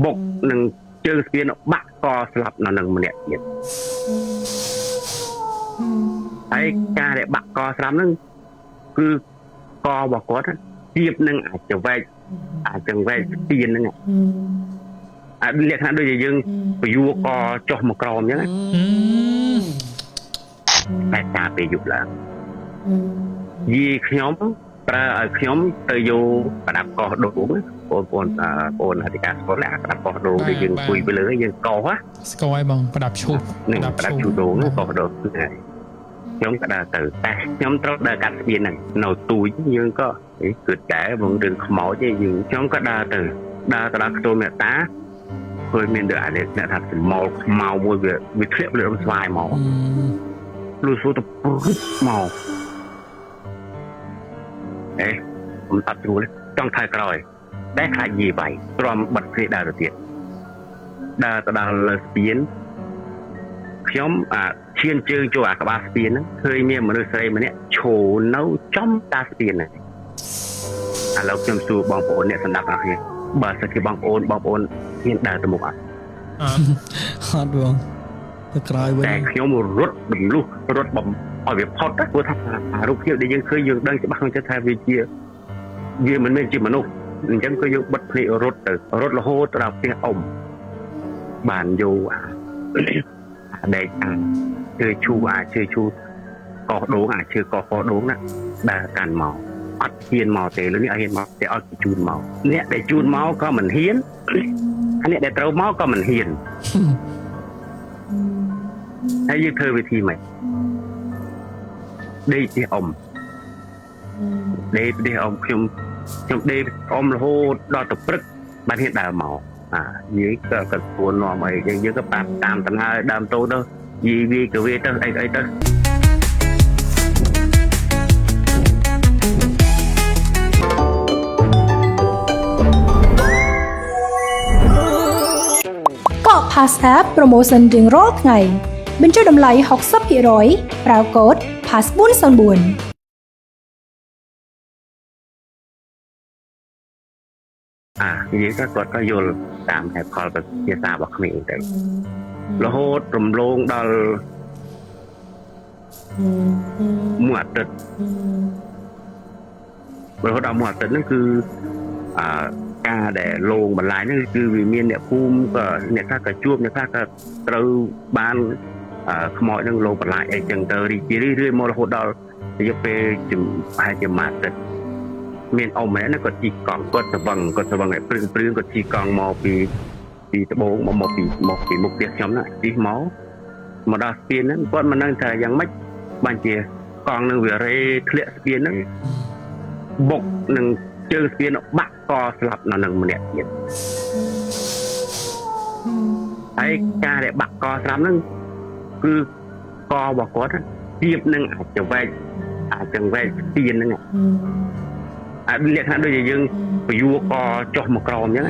បុកនឹងជើងស្ពានបាក់កស្លាប់នៅនឹងម្នាក់ទៀតហើយការដែលបាក់កស្លាប់ហ្នឹងគឺករបស់គាត់ទៀបនឹងអាចវែកស្ពានហ្នឹងអាចលក្ខណៈដូចជាយើងពយួរកចុះមកក្រោមអញ្ចឹងតែការពេលយប់ឡើងយីខ្ញុំប្រើឲ្យខ្ញុំទៅយកប្រដាប់កោះដូងបងអធិការស្គាល់ប្រដាប់កោះដូងដែលយើងគួយទៅលើយើងកោះស្គាល់ហើយបងប្រដាប់ឈូបប្រដាប់ឈូបដូងកោះដូងខ្ញុំក៏ដើរទៅតែខ្ញុំត្រូវដើរកាត់ស្ពានហ្នឹងនៅទូចយើងក៏គឺតែបងរឿងខ្មោចឯងខ្ញុំក៏ដើរទៅដល់ខ្ទមមេតាឃើញមានដូចអានេះអ្នកថាស្មោលខ្មៅមួយវាធ្លាក់លើរំស្វាយមកលុះសួរទៅព្រឹកមកខ្ញុំតាត់ជ្រួលចង់ថើក្រោយតែខ្លាចយីវាយទ្រាំបិទភ្នែកដើរទៅទៀតដើរទៅដល់លើស្ពានខ្ញុំឈានជើងចូលអាក្បាលស្ពានហ្នឹងឃើញមានមនុស្សស្រីម្នាក់ឈរនៅចំតាស្ពានហ្នឹងឥឡូវខ្ញុំសួរបងប្អូនអ្នកសម្ដាប់របស់គ្នាបើសិនជាបងប្អូនហ៊ានដើរទៅមុខអត់បងទៅក្រោយវិញតែខ្ញុំរត់បំលុះរត់បំឲ្យវាផុតព្រោះថារូបភាពដែលយើងឃើញយើងដឹងច្បាស់ក្នុងចិត្តថាវាមិនមែនជាមនុស្សអញ្ចឹងក៏យើងបិទភ្នែករត់រហូតដល់ផ្ទះអ៊ំបានយកដែកជើឈូកោះដូងឈើកោះដូងណាដើរកាន់មកអត់ហ៊ានមកទេលើនេះអត់ហ៊ានមកទេអត់ជូនមកអ្នកដែលជូនមកក៏មិនហ៊ានអ្នកដែលត្រូវមកក៏មិនហ៊ានហើយយើងធ្វើវិធីម៉េចដេកផ្ទះអ៊ំខ្ញុំដេកអ៊ំរហូតដល់ទៅព្រឹកបានហ៊ានដើរមកយើងក៏ស្ពួននាំអីយើងក៏តាមដំណើរដើមតូទៅយីវាក៏វាទៅអីទៅកក់ Pass App Promotion រៀងរាល់ថ្ងៃបញ្ចុះតម្លៃ 60% ប្រើកូដ PASS404និយាយគាត់ក៏យល់តាមហេតុផលភាសារបស់ក្មេងទៅរហូតរំលងដល់មួយអាទិត្យហ្នឹងគឺការដែលលងបន្លាយហ្នឹងគឺវាមានអ្នកភូមិក៏អ្នកខ្លះក៏ជួបអ្នកខ្លះក៏ត្រូវបានខ្មោចហ្នឹងលងបន្លាយអីចឹងទៅរីកមករហូតដល់រយៈពេលប្រហែលជាមួយអាទិត្យមានអ៊ំម្នាក់ហ្នឹងគាត់ជីកង់គាត់ស្វឹងឲ្យព្រឹងគាត់ជីកង់មកពីត្បូងមកពីមុខផ្ទះខ្ញុំហ្នឹងជីមកដល់ស្ពានហ្នឹងគាត់មិនដឹងថាយ៉ាងម៉េចបានជាកង់នឹងវារេធ្លាក់ស្ពានហ្នឹងបុកនឹងជើងស្ពានបាក់កស្លាប់នៅនឹងម្នាក់ទៀតហើយការដែលបាក់កស្លាប់ហ្នឹងគឺករបស់គាត់ទៀបនឹងអាចវែកស្ពានហ្នឹងលក្ខណៈដូចជាយើងពយួរកចុះមកក្រោមអញ្ចឹង